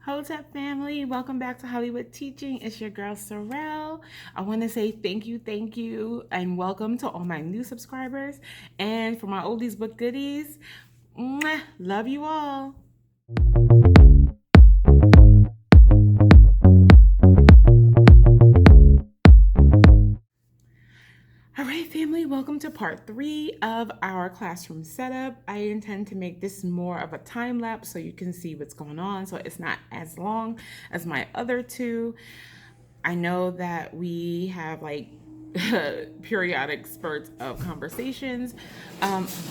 Hotep family, welcome back to Hollywood Teaching. It's your girl Sorrel. I want to say thank you, and welcome to all my new subscribers. And for my oldies but goodies, mwah, love you all. All right, family, welcome to part 3 of our classroom setup. I intend to make this more of a time lapse so you can see what's going on, so it's not as long as my other two. I know that we have like periodic spurts of conversations,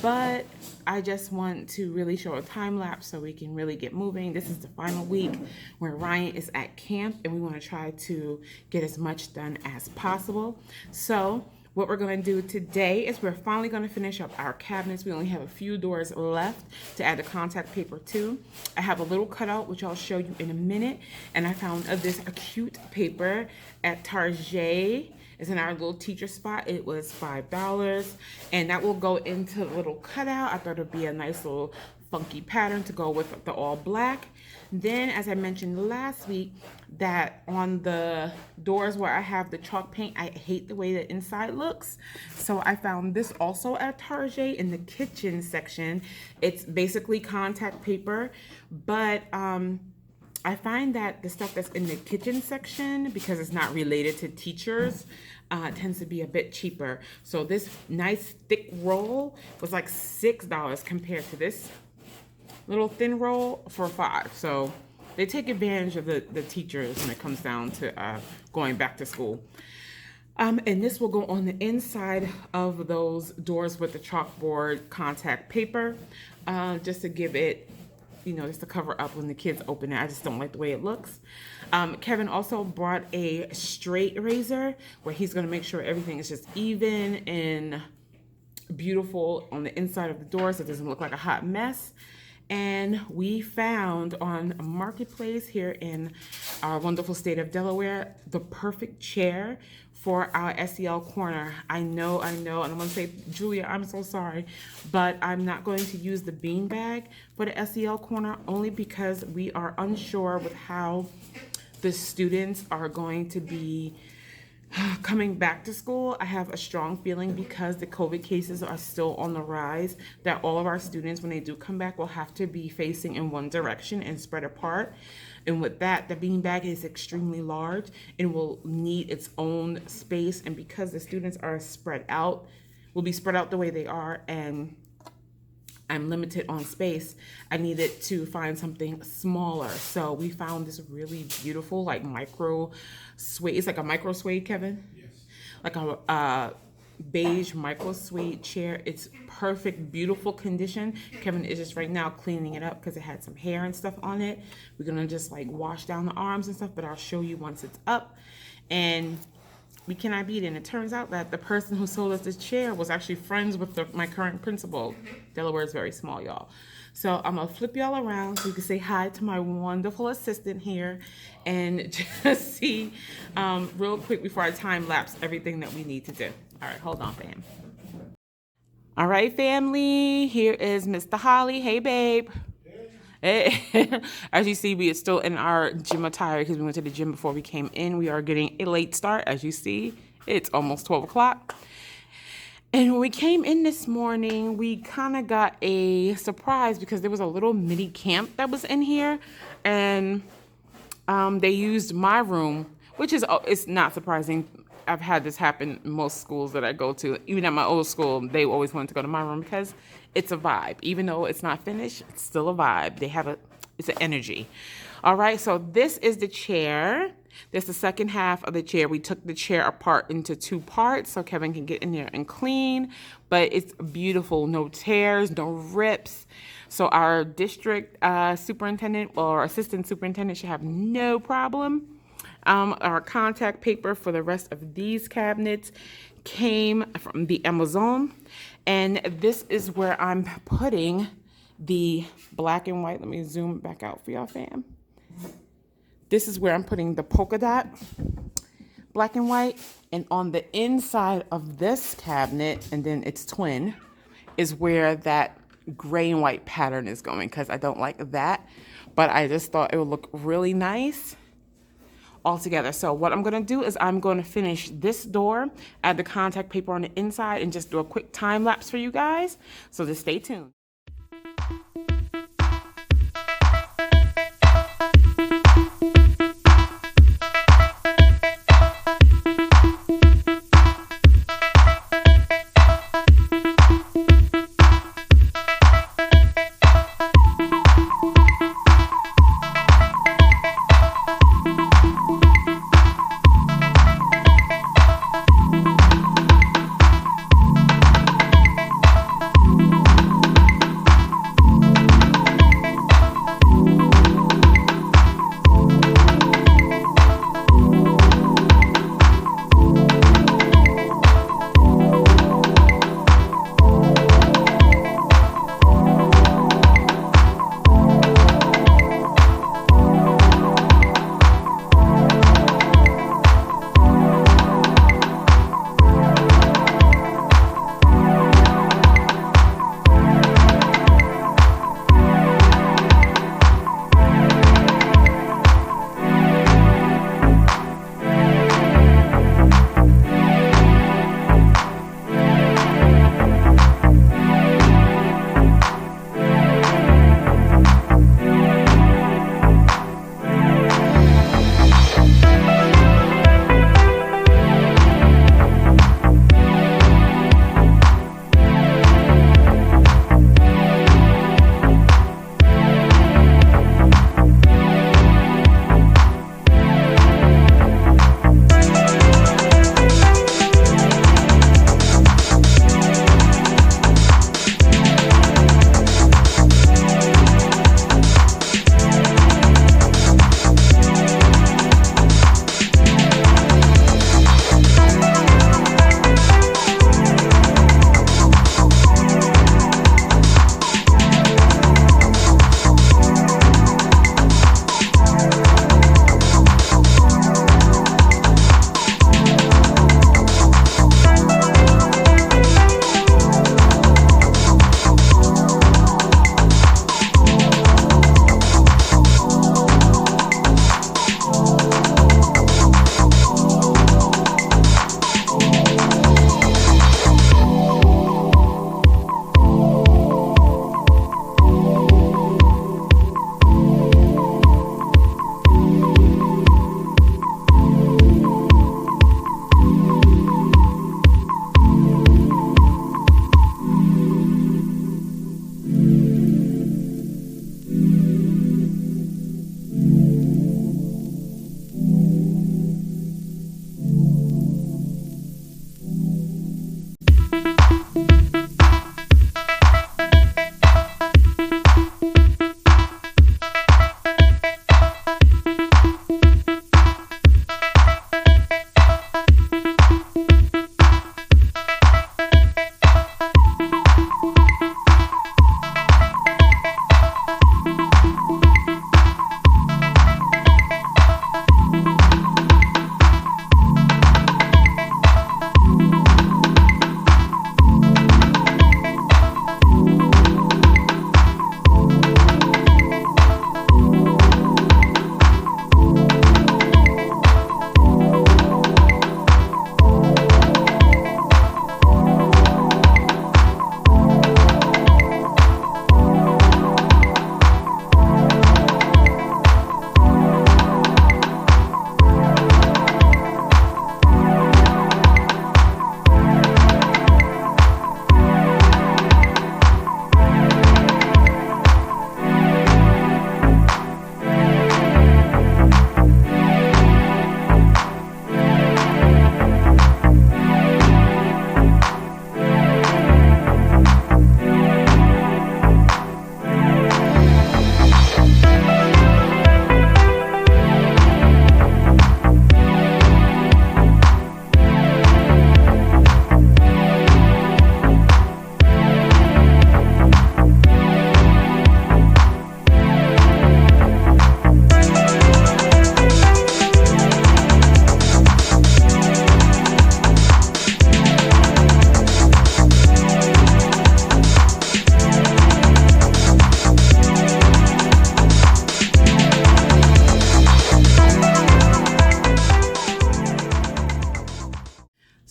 but I just want to really show a time lapse so we can really get moving. This is the final week where Ryan is at camp, and we want to try to get as much done as possible. So what we're going to do today is we're finally going to finish up our cabinets. We only have a few doors left to add the contact paper to. I have a little cutout, which I'll show you in a minute. And I found this cute paper at Target. It's in our little teacher spot. It was $5. And that will go into the little cutout. I thought it would be a nice little funky pattern to go with the all black. Then, as I mentioned last week, that on the doors where I have the chalk paint, I hate the way the inside looks. So I found this also at Target in the kitchen section. It's basically contact paper, but I find that the stuff that's in the kitchen section, because it's not related to teachers, tends to be a bit cheaper. So this nice thick roll was like $6 compared to this little thin roll for $5. So they take advantage of the teachers when it comes down to going back to school. And this will go on the inside of those doors with the chalkboard contact paper, just to give it, just to cover up when the kids open it. I just don't like the way it looks. Kevin also brought a straight razor where he's going to make sure everything is just even and beautiful on the inside of the door so it doesn't look like a hot mess. And we found on a marketplace here in our wonderful state of Delaware the perfect chair for our SEL corner. I know, and I'm gonna say, Julia, I'm so sorry, but I'm not going to use the beanbag for the SEL corner only because we are unsure with how the students are going to be coming back to school. I have a strong feeling, because the COVID cases are still on the rise, that all of our students, when they do come back, will have to be facing in one direction and spread apart. And with that, the beanbag is extremely large and will need its own space. And because the students are spread out, will be spread out the way they are, and I'm limited on space, I needed to find something smaller. So we found this really beautiful, like micro suede. It's like a micro suede, Kevin? Yes. Like a beige micro suede chair. It's perfect, beautiful condition. Kevin is just right now cleaning it up because it had some hair and stuff on it. We're gonna just like wash down the arms and stuff, but I'll show you once it's up. And we cannot beat it. And it turns out that the person who sold us this chair was actually friends with my current principal. Delaware is very small, y'all. So I'm gonna flip y'all around so you can say hi to my wonderful assistant here and just see real quick before I time lapse everything that we need to do. All right, hold on, fam. All right, family, here is Mr. Holly. Hey, babe. Hey. As you see, we are still in our gym attire because we went to the gym before we came in. We are getting a late start. As you see, it's almost 12 o'clock. And when we came in this morning, we kind of got a surprise because there was a little mini camp that was in here. And they used my room, which is, it's not surprising. I've had this happen in most schools that I go to. Even at my old school, they always wanted to go to my room because it's a vibe. Even though it's not finished, it's still a vibe. It's an energy. All right, so this is the chair. This is the second half of the chair. We took the chair apart into 2 parts so Kevin can get in there and clean. But it's beautiful, no tears, no rips. So our district superintendent or assistant superintendent should have no problem. Our contact paper for the rest of these cabinets came from the Amazon. And this is where I'm putting the black and white. Let me zoom back out for y'all, fam. This is where I'm putting the polka dot black and white. And on the inside of this cabinet, and then its twin, is where that gray and white pattern is going, because I don't like that. but I just thought it would look really nice all together. So what I'm gonna do is I'm gonna finish this door, add the contact paper on the inside, and just do a quick time lapse for you guys. So just stay tuned.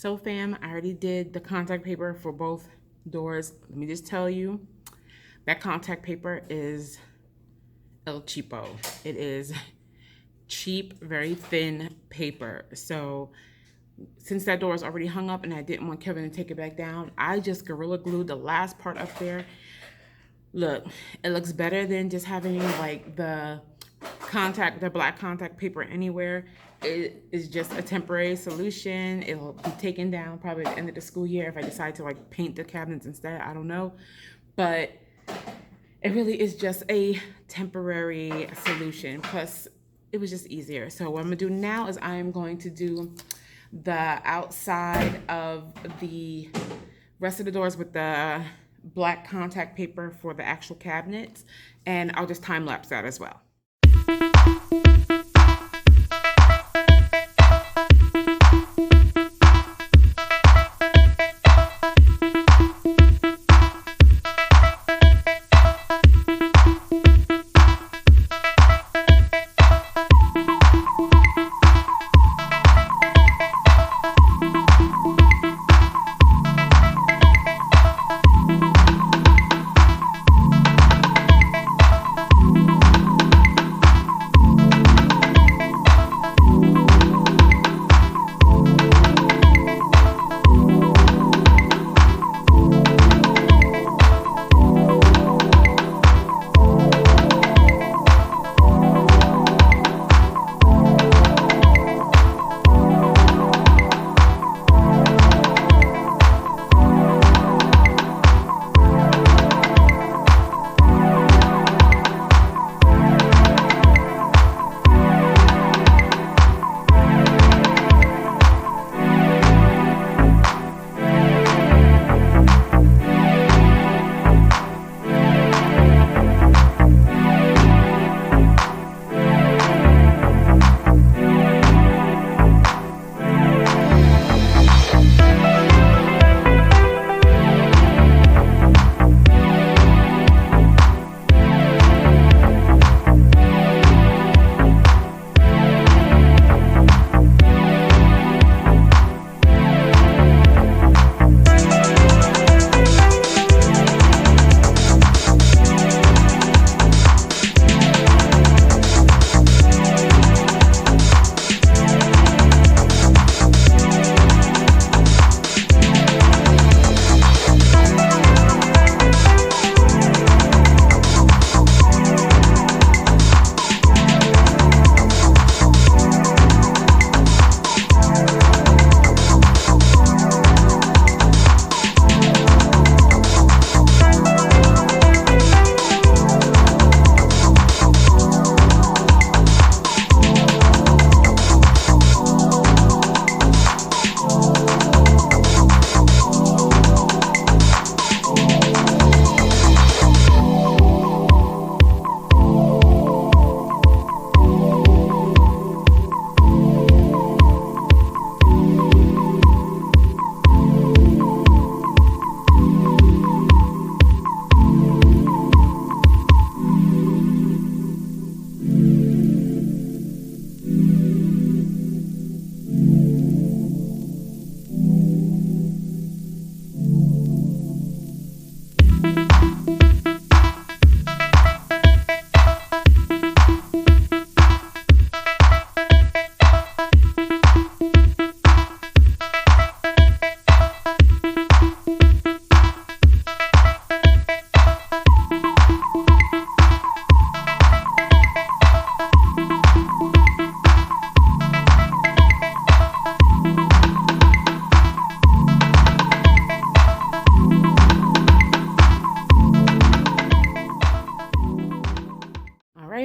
So fam, I already did the contact paper for both doors. Let me just tell you, that contact paper is El Cheapo. It is cheap, very thin paper. So since that door is already hung up and I didn't want Kevin to take it back down, I just Gorilla Glued the last part up there. Look, it looks better than just having like the black contact paper anywhere. It is just a temporary solution. It'll be taken down probably at the end of the school year if I decide to like paint the cabinets instead. I don't know. But it really is just a temporary solution. Plus, it was just easier. So what I'm gonna do now is I am going to do the outside of the rest of the doors with the black contact paper for the actual cabinets, and I'll just time lapse that as well.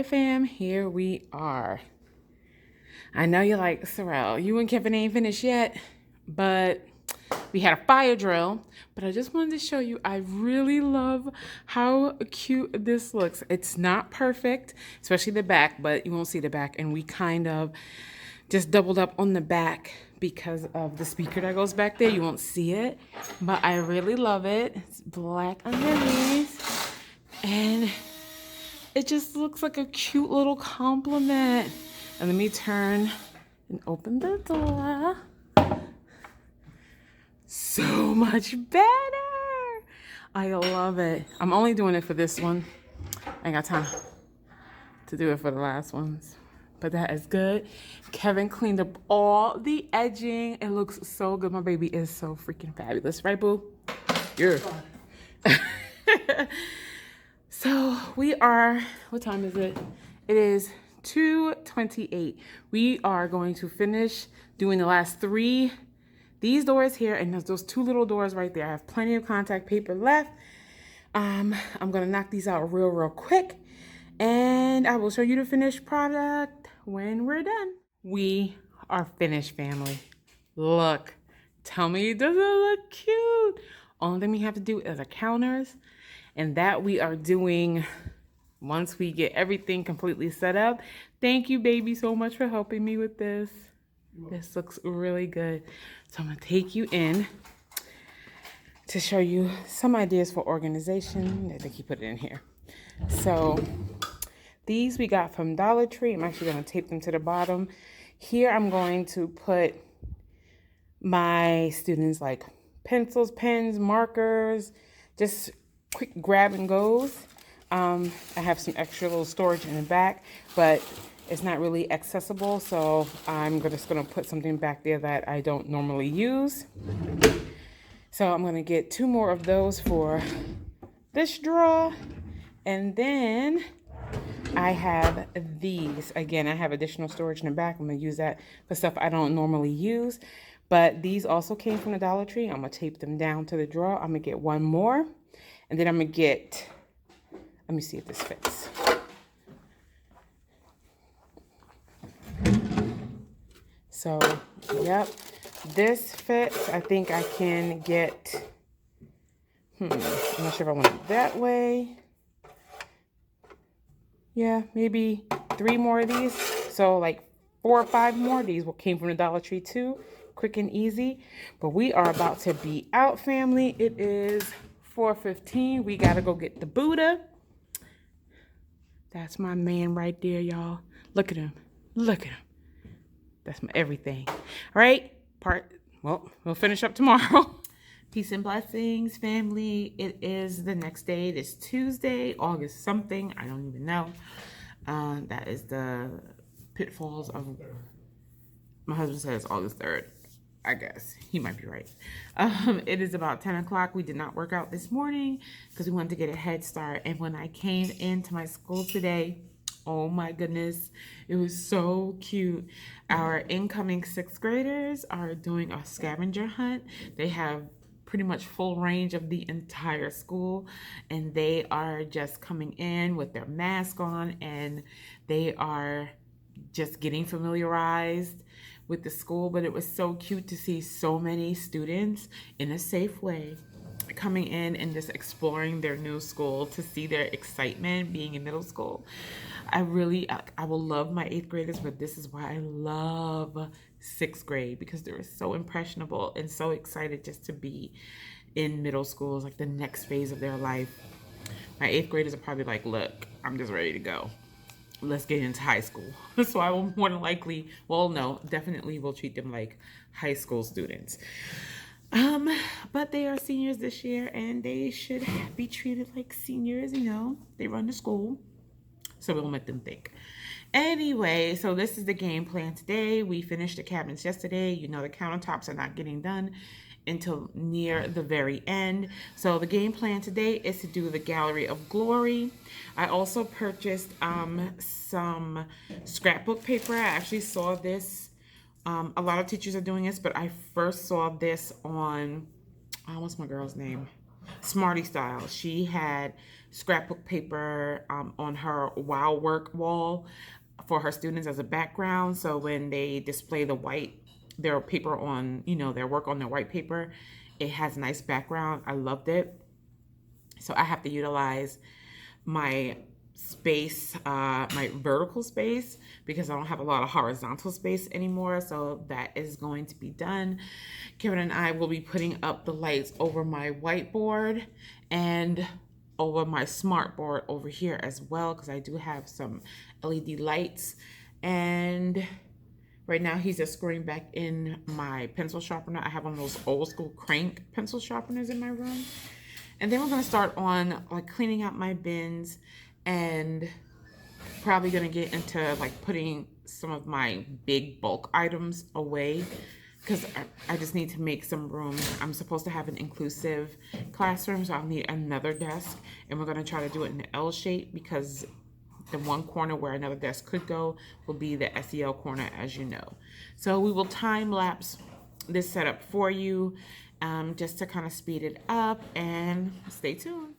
right, fam, here we are. I know you're like, Sorrel, you and Kevin ain't finished yet, but we had a fire drill. But I just wanted to show you, I really love how cute this looks. It's not perfect, especially the back, but you won't see the back. And we kind of just doubled up on the back because of the speaker that goes back there. You won't see it, but I really love it. It's black underneath, and it just looks like a cute little compliment. And let me turn and open the door. so much better. I love it. I'm only doing it for this one. I ain't got time to do it for the last ones. But that is good. Kevin cleaned up all the edging. It looks so good. My baby is so freaking fabulous. Right, boo? Yeah. So we are, what time is it? It is 2:28. We are going to finish doing the last three. These doors here and those two little doors right there. I have plenty of contact paper left. I'm gonna knock these out real quick, and I will show you the finished product when we're done. We are finished, family. Look, tell me, does it look cute? Only thing we have to do is the counters, and that we are doing once we get everything completely set up. Thank you, baby, so much for helping me with this. This looks really good. So I'm gonna take you in to show you some ideas for organization. I think he put it in here. So these we got from Dollar Tree. I'm actually gonna tape them to the bottom. Here I'm going to put my students like pencils, pens, markers, just quick grab and goes. I have some extra little storage in the back, but it's not really accessible, so I'm just gonna put something back there that I don't normally use. So I'm gonna get 2 more of those for this drawer, and then I have these. Again, I have additional storage in the back. I'm gonna use that for stuff I don't normally use, but these also came from the Dollar Tree. I'm gonna tape them down to the drawer. I'm gonna get 1 more, and then I'm gonna get, let me see if this fits. So, yep, this fits. I think I can get, I'm not sure if I want it that way. Yeah, maybe 3 more of these. So like 4 or 5 more of these came from the Dollar Tree too. Quick and easy. But we are about to be out, family. It is 4:15. We gotta go get the Buddha. That's my man right there, y'all. Look at him. Look at him. That's my everything. All right, well, we'll finish up tomorrow. Peace and blessings, family. It is the next day. It is Tuesday, August something. I don't even know. That is the pitfalls of, my husband says August 3rd. I guess he might be right. It is about 10 o'clock. We did not work out this morning because we wanted to get a head start. And when I came into my school today, oh my goodness, it was so cute. Our incoming 6th graders are doing a scavenger hunt. They have pretty much full range of the entire school, and they are just coming in with their mask on, and they are just getting familiarized with the school. But it was so cute to see so many students in a safe way coming in and just exploring their new school, to see their excitement being in middle school. I will love my 8th graders, but this is why I love 6th grade, because they're so impressionable and so excited just to be in middle school. It's like the next phase of their life. My 8th graders are probably like, look, I'm just ready to go. Let's get into high school. So I will more than likely, well, no, definitely will treat them like high school students. But they are seniors this year, and they should be treated like seniors. You know, they run the school, so we'll make them think. Anyway, so this is the game plan today. We finished the cabinets yesterday. You know, the countertops are not getting done until near the very end. So the game plan today is to do the Gallery of Glory. I also purchased some scrapbook paper. I actually saw this. A lot of teachers are doing this, but I first saw this on, what's my girl's name? Smarty Style. She had scrapbook paper on her Wow Work wall for her students as a background. So when they display their paper on, their work on their white paper, it has a nice background. I loved it. So I have to utilize my space, my vertical space, because I don't have a lot of horizontal space anymore. So that is going to be done. Kevin and I will be putting up the lights over my whiteboard and over my smart board over here as well, because I do have some LED lights. And Right now, he's just screwing back in my pencil sharpener. I have one of those old school crank pencil sharpeners in my room. And then we're gonna start on like cleaning out my bins and probably gonna get into like putting some of my big bulk items away because I just need to make some room. I'm supposed to have an inclusive classroom, so I'll need another desk, and we're gonna try to do it in an L shape because the one corner where another desk could go will be the SEL corner, as you know. So we will time lapse this setup for you just to kind of speed it up, and stay tuned.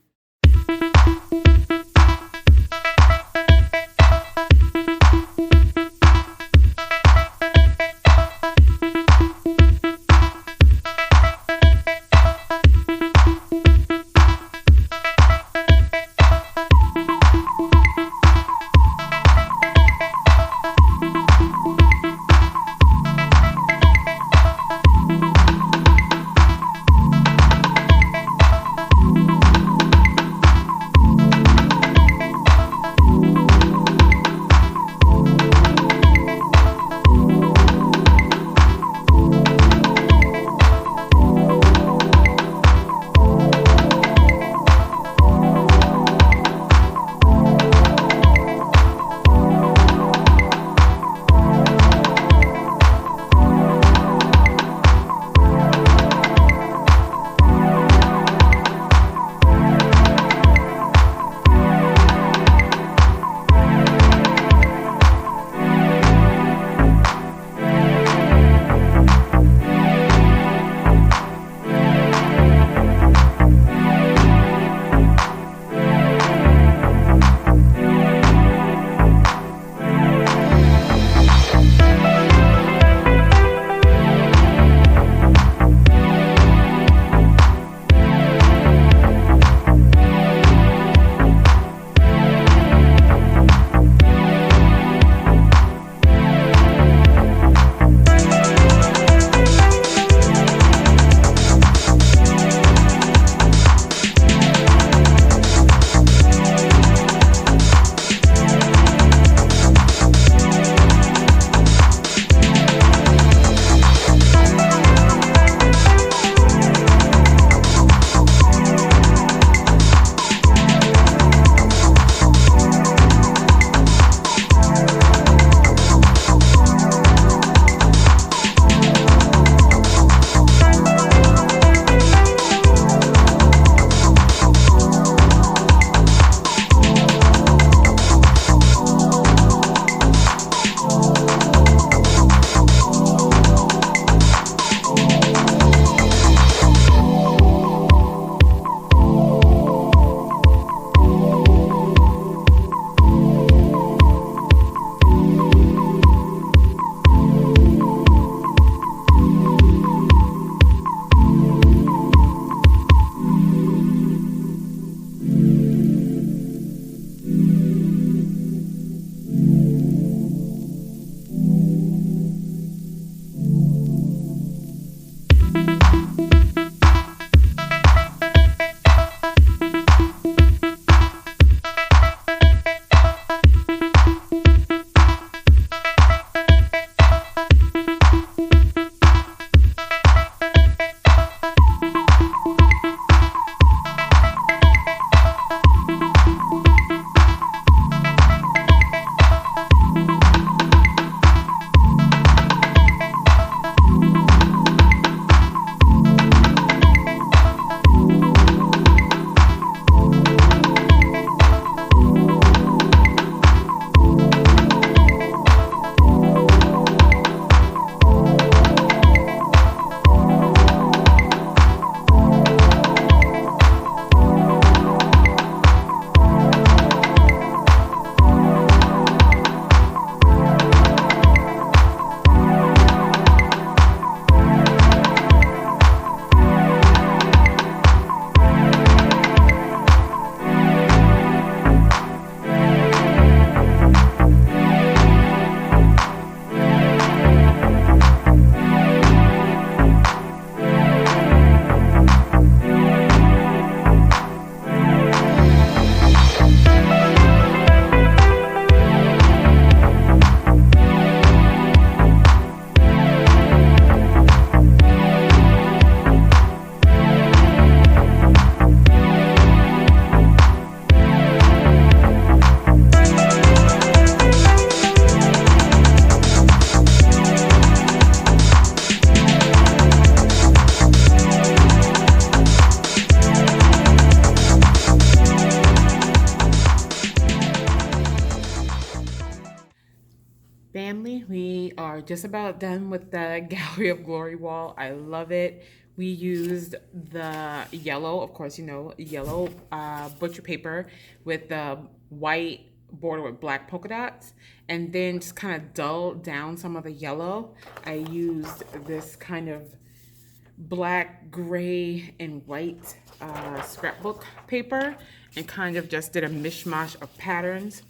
Family, we are just about done with the Gallery of Glory wall. I love it. We used the yellow, of course, yellow butcher paper with the white border with black polka dots, and then just kind of dulled down some of the yellow. I used this kind of black, gray, and white scrapbook paper and kind of just did a mishmash of patterns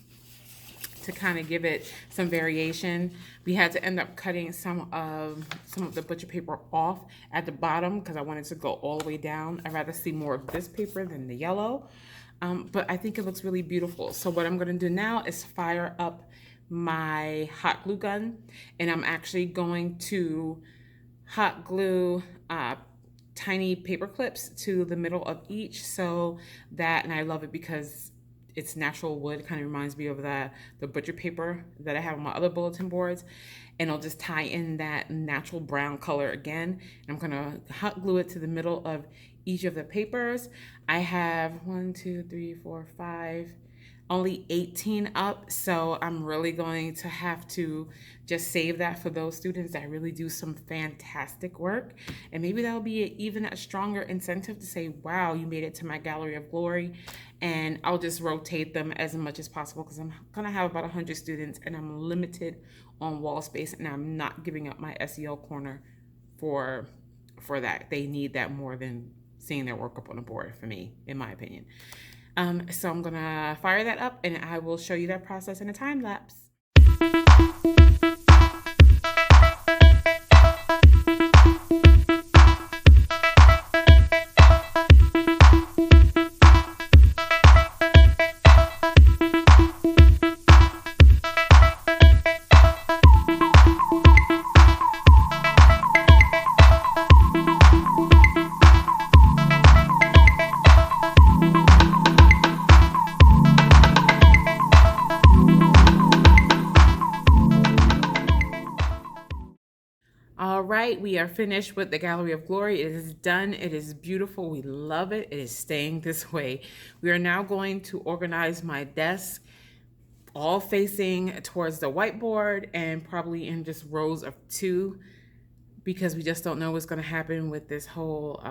to kind of give it some variation. We had to end up cutting some of the butcher paper off at the bottom because I wanted to go all the way down. I'd rather see more of this paper than the yellow. But I think it looks really beautiful. So what I'm gonna do now is fire up my hot glue gun, and I'm actually going to hot glue tiny paper clips to the middle of each, so that, and I love it because it's natural wood, kind of reminds me of the butcher paper that I have on my other bulletin boards, and I'll just tie in that natural brown color again. And I'm gonna hot glue it to the middle of each of the papers. I have 1, 2, 3, 4, 5, only 18 up, so I'm really going to have to just save that for those students that really do some fantastic work. And maybe that'll be even a stronger incentive to say, wow, you made it to my Gallery of Glory. And I'll just rotate them as much as possible because I'm gonna have about 100 students and I'm limited on wall space, and I'm not giving up my SEL corner for that. They need that more than seeing their work up on the board, for me, in my opinion. So I'm gonna fire that up and I will show you that process in a time lapse. All right, we are finished with the Gallery of Glory. It is done. It is beautiful. We love it. It is staying this way. We are now going to organize my desk, all facing towards the whiteboard and probably in just rows of 2, because we just don't know what's going to happen with this whole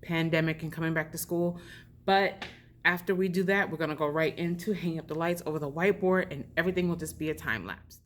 pandemic and coming back to school. But after we do that, we're going to go right into hanging up the lights over the whiteboard, and everything will just be a time lapse.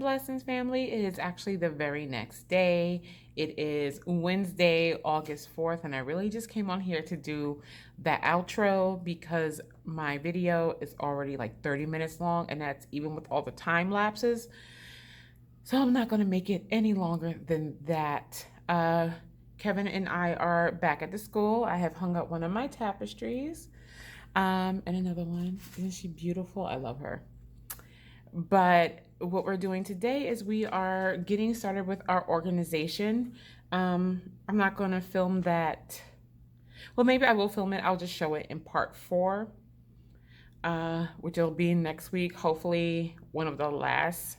blessings, family. It is actually the very next day. It is Wednesday, August 4th, and I really just came on here to do the outro because my video is already like 30 minutes long, and that's even with all the time lapses. So I'm not going to make it any longer than that. Kevin and I are back at the school. I have hung up one of my tapestries, and another one. Isn't she beautiful? I love her. But what we're doing today is we are getting started with our organization. I'm not going to film that. Well, maybe I will film it. I'll just show it in part 4, which will be next week. Hopefully one of the last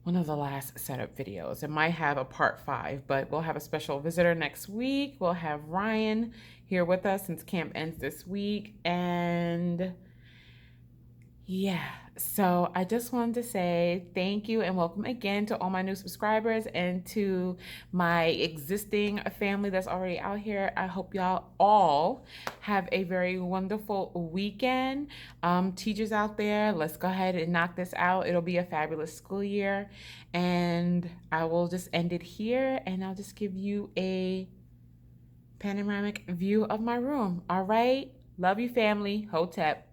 setup videos. It might have a part 5, but we'll have a special visitor next week. We'll have Ryan here with us since camp ends this week. And yeah, so I just wanted to say thank you and welcome again to all my new subscribers and to my existing family that's already out here. I hope y'all all have a very wonderful weekend. Teachers out there, let's go ahead and knock this out. It'll be a fabulous school year. And I will just end it here, and I'll just give you a panoramic view of my room. All right? Love you, family. Hotep.